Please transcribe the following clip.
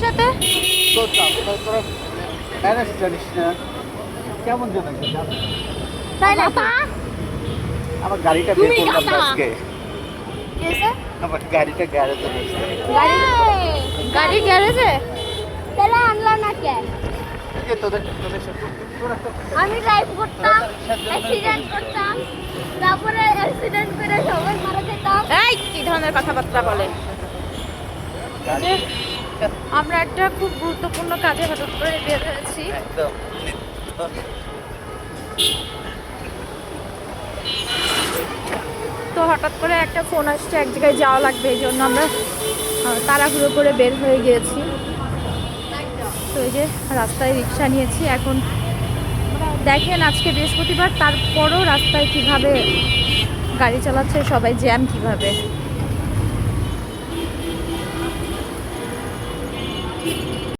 সাথে? কেমন যেন তাই না? আমার গাড়িটা বের করলাম না আজকে। কি হয়েছে? আমার গাড়িটা গ্যারেজে রয়েছে। গাড়ি গ্যারেজে? তাহলে আনলাম না কে? এই যে তোদের সাথে তোরা তো আমি ড্রাইভ করতাম, অ্যাক্সিডেন্ট করতাম, তারপরে অ্যাক্সিডেন্ট করে সবাই মারা যেতাম। এই কি ধরনের কথাবার্তা বলে? যে আমরা একটা খুব গুরুত্বপূর্ণ কাজে হঠাৎ করে বের হয়েছি। একদম তো হঠাৎ করে একটা ফোন আসছে, এক জায়গায় যাওয়া লাগবে, এই জন্য আমরা তাড়াহুড়ো করে বের হয়ে গিয়েছি। তো এই যে রাস্তায় রিক্সা নিয়েছি। এখন দেখেন আজকে বৃহস্পতিবার, তারপরও রাস্তায় কিভাবে গাড়ি চালাচ্ছে সবাই, জ্যাম কিভাবে।